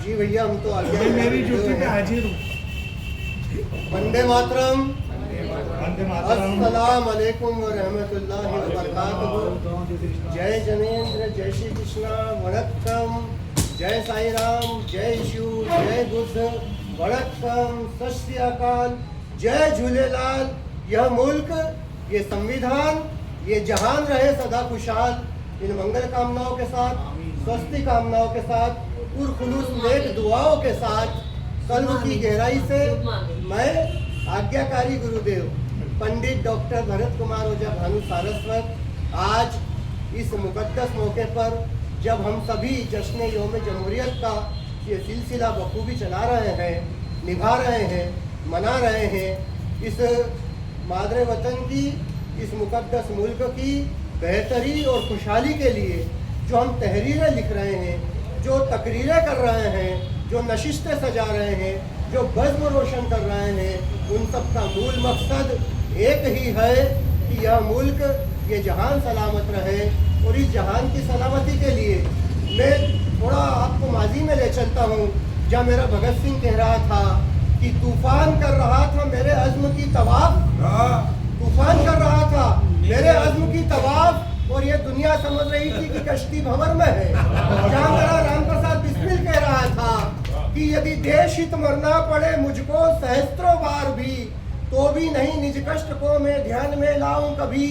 जी भैया, हम तो आगे मेरी ड्यूटी पे हाजिर हूँ। वंदे मातरम। वंदे मातरम। अस्सलाम वालेकुम व रहमतुल्लाहि व बरकातहू। जय जनेन्द्र, जय श्री कृष्णा, वणक्कम, जय साई राम, जय शिव, जय बुद्ध, वणक्कम, सत श्री अकाल, जय झूलेलाल। यह मुल्क, ये संविधान, ये जहान रहे सदा खुशहाल। इन मंगल कामनाओं के साथ, स्वस्ति कामनाओं के साथ, पुरखुलूस नेक दुआओं के साथ, कल्ब की गहराई से मैं आज्ञाकारी गुरुदेव पंडित डॉक्टर भरत कुमार ओझा भानु सारस्वत आज इस मुकद्दस मौके पर जब हम सभी जश्न यौम जमहूरियत का ये सिलसिला बखूबी चला रहे हैं, निभा रहे हैं, मना रहे हैं, इस मादरे वतन की, इस मुकद्दस मुल्क की बेहतरी और खुशहाली के लिए जो हम तहरीरें लिख रहे हैं, जो तकरीरें कर रहे हैं, जो नशिस्तें सजा रहे हैं, जो बज़्म रोशन कर रहे हैं, उन सब का मूल मकसद एक ही है कि यह मुल्क, ये जहान सलामत रहे। और इस जहान की सलामती के लिए मैं थोड़ा आपको माजी में ले चलता हूँ, जहाँ मेरा भगत सिंह कह रहा था कि तूफान कर रहा था मेरे अज़्म की तवाफ, तूफान कर रहा था मेरे अज़्म की तवाफ, और ये दुनिया समझ रही थी कि कश्ती भंवर में है। जहाँ मेरा राम प्रसाद बिस्मिल कह रहा था कि यदि देश हित मरना पड़े मुझको सहस्त्रों बार भी, तो भी नहीं निज कष्ट को मैं ध्यान में लाऊं कभी।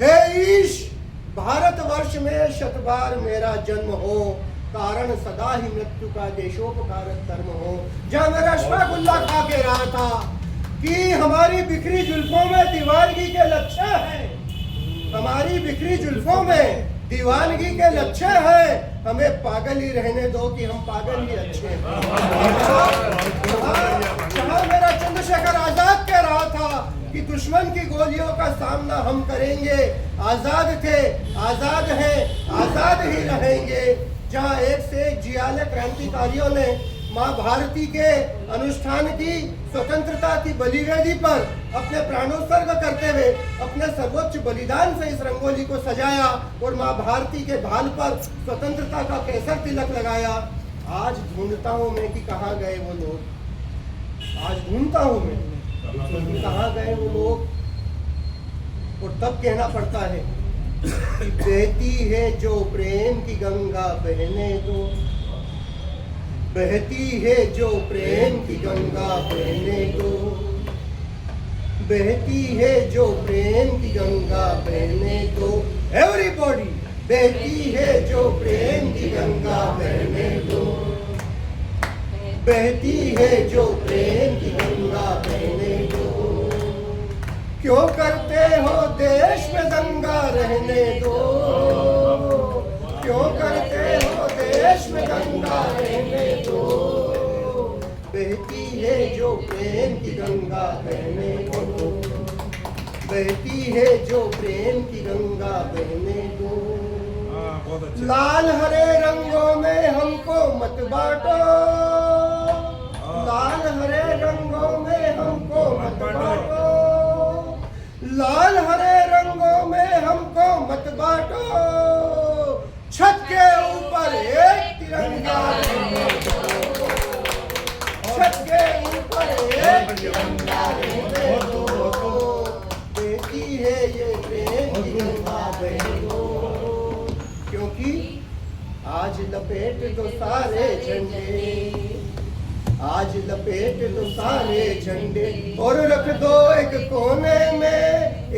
हे ईश, भारतवर्ष में शतबार मेरा जन्म हो, कारण सदा ही मृत्यु का देशोपकारक धर्म हो। जहाँ मेरा अशफाकुल्लाह खा कह रहा था कि हमारी बिखरी जुल्फों में दीवानगी के लच्छे हैं, हमारी बिखरी जुल्फों में दीवानगी के लच्छे हैं, हमें पागल ही रहने दो कि हम पागल ही अच्छे हैं। जहाँ मेरा चंद्रशेखर आजाद कह रहा था कि दुश्मन की गोलियों का सामना हम करेंगे, आजाद थे, आजाद हैं, आजाद ही रहेंगे। जहाँ एक से एक जियाले क्रांतिकारियों ने माँ भारती के अनुष्ठान की, स्वतंत्रता की बलिवेदी पर अपने प्राणोत्सर्ग करते हुए अपने सर्वोच्च बलिदान से इस रंगोली को सजाया और माँ भारती के भाल पर स्वतंत्रता का केसर तिलक लगाया। आज ढूंढता हूँ मैं कि कहाँ गए वो लोग, आज ढूंढता हूँ मैं कि कहाँ गए वो लोग। और तब कहना पड़ता है कि बहती है जो प्रेम की गंगा बहने दो, बहती है जो प्रेम की गंगा बहने दो, बहती है जो प्रेम की गंगा बहने दो। एवरीबॉडी, बहती है जो प्रेम की गंगा बहने दो, बहती है जो प्रेम की गंगा बहने दो। क्यों करते हो देश में दंगा रहने दो, क्यों करते हो देश में गंगा रहने दो। बहती है जो प्रेम की गंगा बहने दो, बहती है जो प्रेम की गंगा बहने दो। लाल हरे रंगों में हमको मत बांटो, लाल हरे रंगों में हमको मत बांटो, लाल हरे रंगों में हमको मत बांटो। छत के ऊपर एक तिरंगा रहने दो, छत के ऊपर एक तिरंगा रहने दो। बेटी है ये प्रेम की गंगा बहने दो, क्योंकि आज लपेट दो सारे झंडे, आज लपेट दो सारे झंडे और रख दो एक कोने में,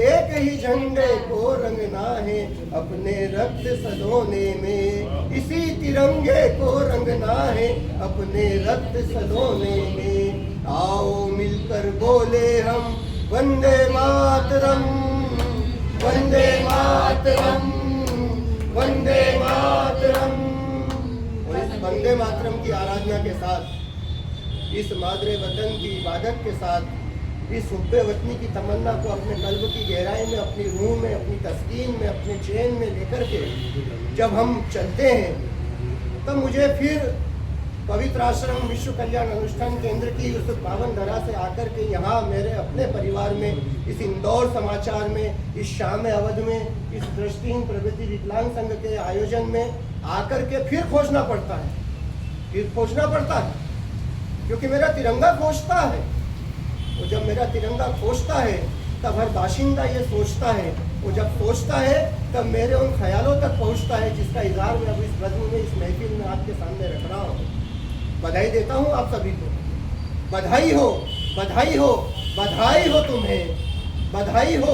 एक ही झंडे को रंगना है अपने रक्त सलोने में, इसी तिरंगे को रंगना है अपने रक्त सलोने में। आओ मिलकर बोले हम वंदे मातरम, वंदे मातरम, वंदे मातरम। और इस वंदे मातरम की आराधना के साथ, इस मादरे वतन की इबादत के साथ, इस हुब्बे वतनी की तमन्ना को अपने कल्ब की गहराई में, अपनी रूह में, अपनी तस्कीन में, अपने चैन में लेकर के जब हम चलते हैं, तब मुझे फिर पवित्र आश्रम विश्व कल्याण अनुष्ठान केंद्र की उस पावन धरा से आकर के यहाँ मेरे अपने परिवार में, इस इंदौर समाचार में, इस शाम अवध में, इस दृष्टिहीन प्रगति विकलांग संघ के आयोजन में आकर के फिर खोजना पड़ता है, क्योंकि मेरा तिरंगा खोजता है। और जब मेरा तिरंगा खोजता है तब हर बाशिंदा ये सोचता है, वो जब सोचता है तब मेरे उन ख्यालों तक पहुंचता है जिसका इजहार मैं अब इस बज़्म में, इस महफिल में आपके सामने रख रहा हूँ। बधाई देता हूँ आप सभी को। बधाई हो, बधाई हो, बधाई हो तुम्हें, बधाई हो,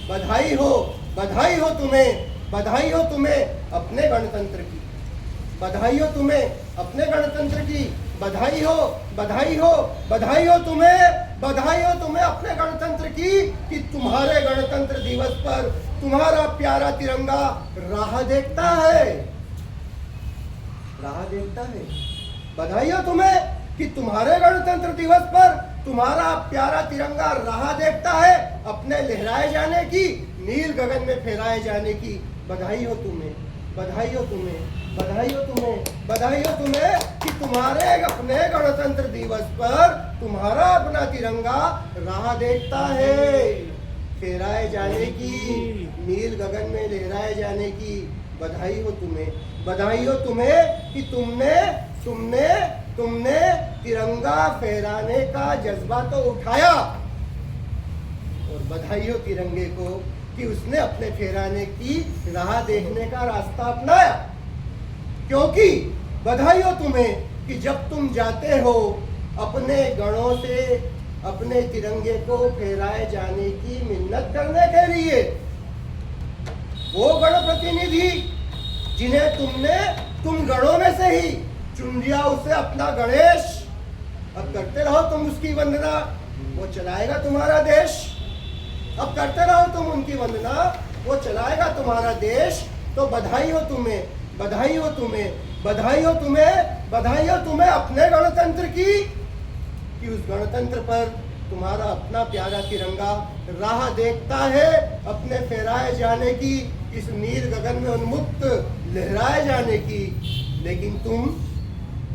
बधाई हो, बधाई हो तुम्हें, बधाई हो तुम्हें अपने गणतंत्र की, बधाई हो तुम्हें अपने गणतंत्र की, बधाई हो, बधाई हो, बधाई हो तुम्हें, बधाई हो तुम्हें अपने गणतंत्र की, कि तुम्हारे गणतंत्र दिवस पर तुम्हारा प्यारा तिरंगा राह देखता है, राह देखता है। बधाई हो तुम्हें कि तुम्हारे गणतंत्र दिवस पर तुम्हारा प्यारा तिरंगा राह देखता है अपने लहराए जाने की, नील गगन में फहराए जाने की। बधाई हो तुम्हें, बधाई हो तुम्हें, बधाई हो तुम्हें, बधाई हो तुम्हें कि तुम्हारे अपने गणतंत्र दिवस पर तुम्हारा अपना तिरंगा राह देखता है फहराए जाने की, नील गगन में लहराए जाने की। बधाई हो तुम्हें, बधाई हो तुम्हें कि तुमने तुमने तुमने तिरंगा फहराने का जज्बा तो उठाया, और बधाई हो तिरंगे को कि उसने अपने फहराने की राह देखने का रास्ता अपनाया। क्योंकि बधाई हो तुम्हें कि जब तुम जाते हो अपने गणों से अपने तिरंगे को फहराए जाने की मिन्नत करने के लिए, वो गण प्रतिनिधि जिन्हें तुम गणों में से ही चुन लिया उसे अपना गणेश, अब करते रहो तुम उसकी वंदना, वो चलाएगा तुम्हारा देश। अब करते रहो तुम उनकी वंदना, वो चलाएगा तुम्हारा देश। तो बधाई हो तुम्हें, बधाई हो तुम्हें, बधाई हो तुम्हें, बधाई हो तुम्हें अपने गणतंत्र की, कि उस गणतंत्र पर तुम्हारा अपना प्यारा तिरंगा राह देखता है अपने फहराए जाने की, इस नील गगन में उन्मुक्त लहराए जाने की। लेकिन तुम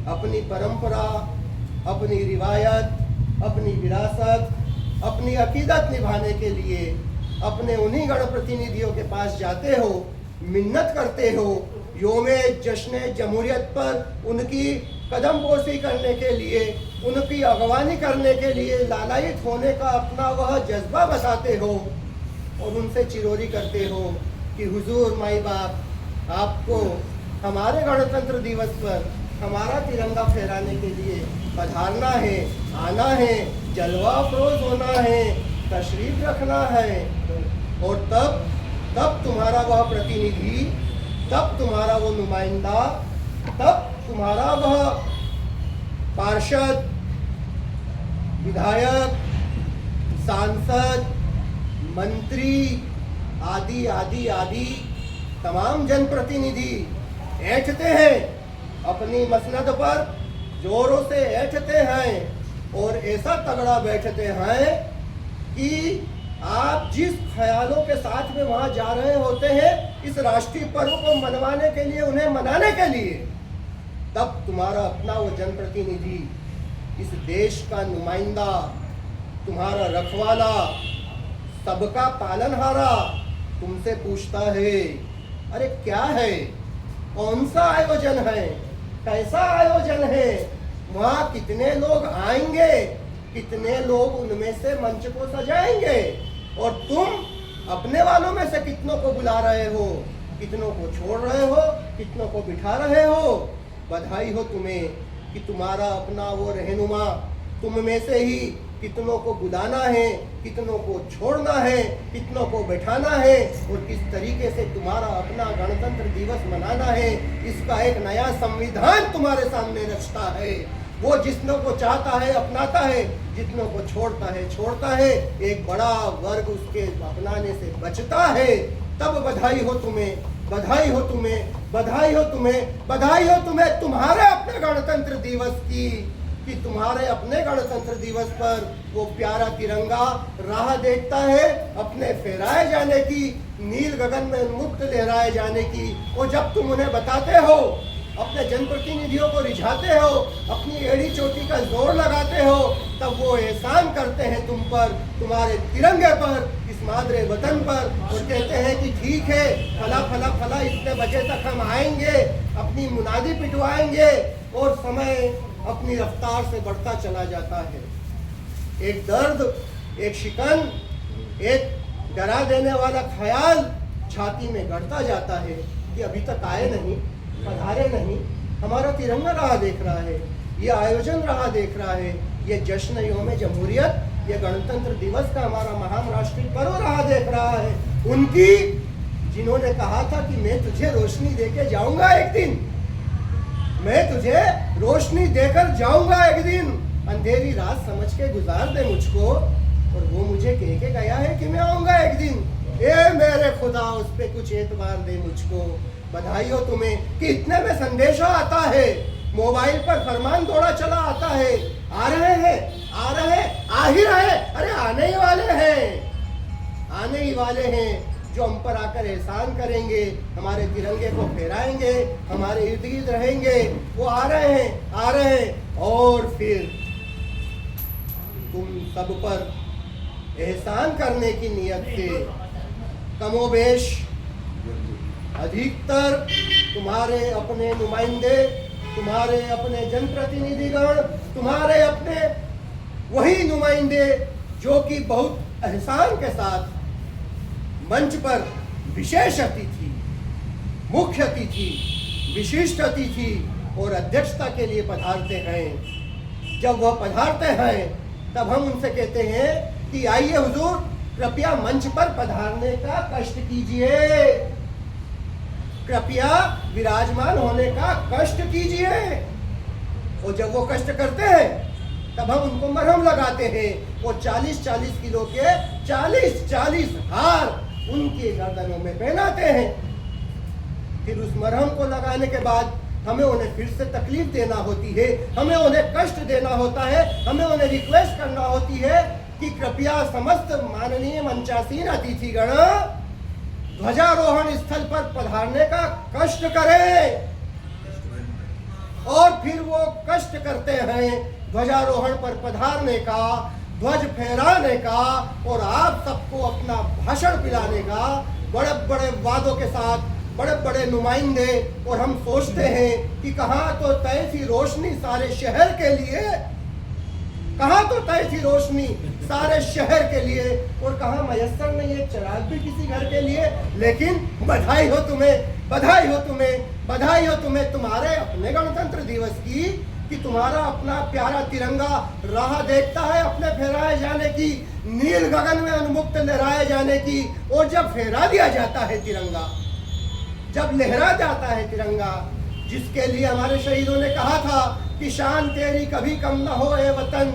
अपनी परंपरा, अपनी रिवायत, अपनी विरासत, अपनी अकीदत निभाने के लिए अपने उन्हीं गण प्रतिनिधियों के पास जाते हो, मिन्नत करते हो, योमे जश्न जमहूरियत पर उनकी कदम पोशी करने के लिए, उनकी अगवानी करने के लिए लालायित होने का अपना वह जज्बा बताते हो, और उनसे चिरोरी करते हो कि हुजूर माई बाप, आपको हमारे गणतंत्र दिवस पर हमारा तिरंगा फहराने के लिए पधारना है, आना है, जलवा अफरोज होना है, तशरीफ रखना है। और तब तुम्हारा वह प्रतिनिधि, तब तुम्हारा वो नुमाइंदा, तब तुम्हारा वह पार्षद, विधायक, सांसद, मंत्री आदि आदि आदि तमाम जनप्रतिनिधि ऐंठते हैं अपनी मसनद पर, जोरों से ऐंठते हैं, और ऐसा तगड़ा बैठते हैं कि आप जिस ख्यालों के साथ में वहां जा रहे होते हैं इस राष्ट्रीय पर्व को मनवाने के लिए, उन्हें मनाने के लिए, तब तुम्हारा अपना वो जनप्रतिनिधि, इस देश का नुमाइंदा, तुम्हारा रखवाला, सबका पालनहारा तुमसे पूछता है, अरे क्या है, कौन सा आयोजन है, कैसा आयोजन है, वहाँ कितने लोग आएंगे, कितने लोग उनमें से मंच को सजाएंगे, और तुम अपने वालों में से कितनों को बुला रहे हो, कितनों को छोड़ रहे हो, कितनों को बिठा रहे हो। बधाई हो तुम्हें कि तुम्हारा अपना वो रहनुमा तुम में से ही कितनों को बुलाना है, कितनों को छोड़ना है, कितनों को बैठाना है, और किस तरीके से तुम्हारा अपना गणतंत्र दिवस मनाना है, इसका एक नया संविधान तुम्हारे सामने रचता है। वो जितनों को चाहता है अपनाता है, जितनों को छोड़ता है, एक बड़ा वर्ग उसके अपनाने से बचता है। तब बधाई हो तुम्हें, बधाई हो तुम्हें, बधाई हो तुम्हें, बधाई हो तुम्हें तुम्हारे अपने गणतंत्र दिवस की, कि तुम्हारे अपने गणतंत्र दिवस पर वो प्यारा तिरंगा राह देखता है अपने फहराए जाने की, नील गगन में उन्मुक्त लहराए जाने की। और जब तुम उन्हें बताते हो अपने जनप्रतिनिधियों को रिझाते हो, अपनी एड़ी चोटी का जोर लगाते हो, तब वो एहसान करते हैं तुम पर, तुम्हारे तिरंगे पर, इस मादरे वतन पर, और कहते हैं कि ठीक है, फला फला फला इतने बजे तक हम आएंगे, अपनी मुनादी पिटवाएंगे, और समय अपनी रफ्तार से बढ़ता चला जाता है। एक दर्द, एक शिकन, एक डरा देने वाला ख्याल छाती में गड़ता जाता है कि अभी तक आए नहीं, पधारे नहीं, हमारा तिरंगा राह देख रहा है, ये आयोजन राह देख रहा है, ये जश्न यौम जमहूरियत, ये गणतंत्र दिवस का हमारा महान राष्ट्रीय पर्व राह देख रहा है। उनकी, जिन्होंने कहा था कि मैं तुझे रोशनी देके जाऊंगा एक दिन, मैं तुझे रोशनी देकर जाऊंगा एक दिन, अंधेरी रात समझ के गुजार दे मुझको, और वो मुझे कह के गया है कि मैं आऊंगा एक दिन। ए मेरे खुदा, उस पे कुछ एतबार दे मुझको। बधाई हो तुम्हें कि इतने में संदेशा आता है, मोबाइल पर फरमान दौड़ा चला आता है, आ रहे हैं, आ रहे, आ ही रहे, अरे आने ही वाले हैं, आने ही वाले हैं, जो हम पर आकर एहसान करेंगे, हमारे तिरंगे को फहराएंगे, हमारे इर्द गिर्द रहेंगे, वो आ रहे हैं, आ रहे हैं। और फिर तुम सब पर एहसान करने की नियत से कमोबेश अधिकतर तुम्हारे अपने नुमाइंदे, तुम्हारे अपने जनप्रतिनिधिगण, तुम्हारे अपने वही नुमाइंदे जो कि बहुत एहसान के साथ मंच पर विशेष अतिथि, मुख्य अतिथि, विशिष्ट अतिथि और अध्यक्षता के लिए पधारते हैं। जब वह पधारते हैं तब हम उनसे कहते हैं कि आइए हुजूर, कृपया मंच पर पधारने का कष्ट कीजिए, कृपया विराजमान होने का कष्ट कीजिए। और जब वो कष्ट करते हैं तब हम उनको मरहम लगाते हैं, और 40-40 किलो के 40-40 हार उनके गर्दनों में पहनाते हैं। फिर उस मरहम को लगाने के बाद हमें उन्हें फिर से तकलीफ देना होती है, हमें उन्हें कष्ट देना होता है, हमें उन्हें रिक्वेस्ट करना होती है कि कृपया समस्त माननीय मंचासीन अतिथिगण ध्वजारोहण स्थल पर पधारने का कष्ट करें। और फिर वो कष्ट करते हैं ध्वजारोहण पर पधारने का, ध्वज फहराने का, और आप सबको अपना भाषण पिलाने का, बड़े बड़े वादों के साथ, बड़े बड़े नुमाइंदे। और हम सोचते हैं कि कहाँ तो तय थी रोशनी सारे शहर के लिए, कहाँ तो तय थी रोशनी सारे शहर के लिए, और कहाँ मयस्सर नहीं एक चिराग भी किसी घर के लिए। लेकिन बधाई हो तुम्हें, बधाई हो तुम्हें, बधाई हो तुम्हें तुम्हारे अपने गणतंत्र दिवस की, कि तुम्हारा अपना प्यारा तिरंगा राह देखता है अपने फहराए जाने की, नील गगन में उन्मुक्त लहराए जाने की। और जब फहरा दिया जाता है तिरंगा, जब लहरा जाता है तिरंगा, जिसके लिए हमारे शहीदों ने कहा था कि शान तेरी कभी कम न हो ए वतन,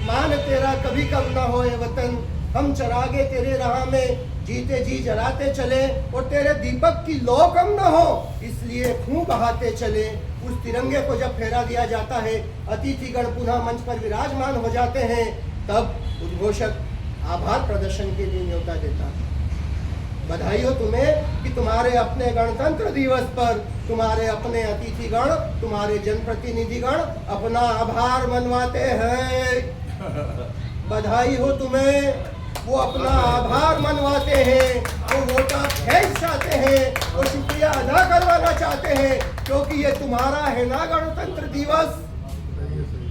मान तेरा कभी कम न हो ए वतन, हम चरागे तेरे राह में जीते जी जलाते चले, और तेरे दीपक की लौ कम न हो इसलिए खून बहाते चले। उस तिरंगे को जब फहरा दिया जाता है, अतिथिगण पुनः मंच पर विराजमान हो जाते हैं, तब उद्घोषक आभार प्रदर्शन के लिए न्योता देता है। बधाई हो तुम्हें कि तुम्हारे अपने गणतंत्र दिवस पर तुम्हारे अपने अतिथिगण, तुम्हारे जनप्रतिनिधिगण अपना आभार मनवाते हैं। बधाई हो तुम्हें, वो अपना आभार मनवाते हैं, वो वोटा थैंक्स चाहते हैं, वो शुक्रिया अदा करवाना चाहते हैं, क्योंकि ये तुम्हारा है ना गणतंत्र दिवस।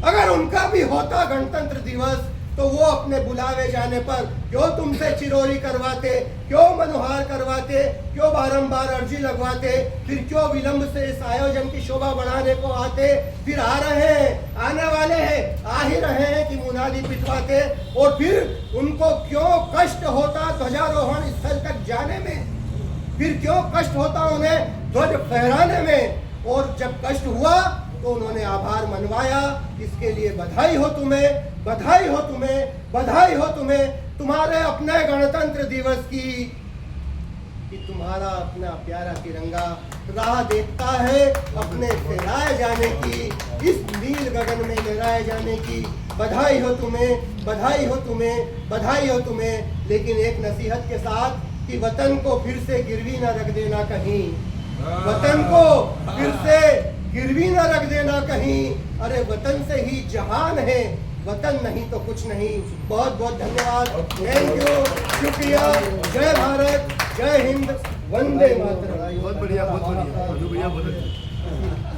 अगर उनका भी होता गणतंत्र दिवस तो वो अपने बुलावे जाने पर क्यों तुमसे चिरोरी करवाते, क्यों मनुहार करवाते, क्यों बारंबार अर्जी लगवाते, फिर क्यों विलंब से इस आयोजन की शोभा बढ़ाने को आते। फिर आ रहे हैं, आने वाले हैं, आ ही रहे हैं कि मुनादी पिटवाते। और फिर उनको क्यों कष्ट होता ध्वजारोहण स्थल तक जाने में, फिर क्यों कष्ट होता उन्हें ध्वज फहराने में। और जब कष्ट हुआ तो उन्होंने आभार मनवाया। इसके लिए बधाई हो तुम्हें, बधाई हो तुम्हें, बधाई हो तुम्हें तुम्हारे अपने गणतंत्र दिवस की, कि तुम्हारा अपना प्यारा तिरंगा राह देखता है अपने फहराए जाने की, इस नील गगन में लहराए जाने की। बधाई हो तुम्हें, बधाई हो तुम्हें, बधाई हो तुम्हें। लेकिन एक नसीहत के साथ कि वतन को फिर से गिरवी न रख देना कहीं, वतन को फिर से गिरवी न रख देना कहीं, अरे वतन से ही जहान है, वतन नहीं तो कुछ नहीं। बहुत बहुत धन्यवाद, थैंक यू, शुक्रिया। जय भारत, जय हिंद, वंदे मातरम। बहुत बढ़िया, बहुत बढ़िया, बहुत बढ़िया।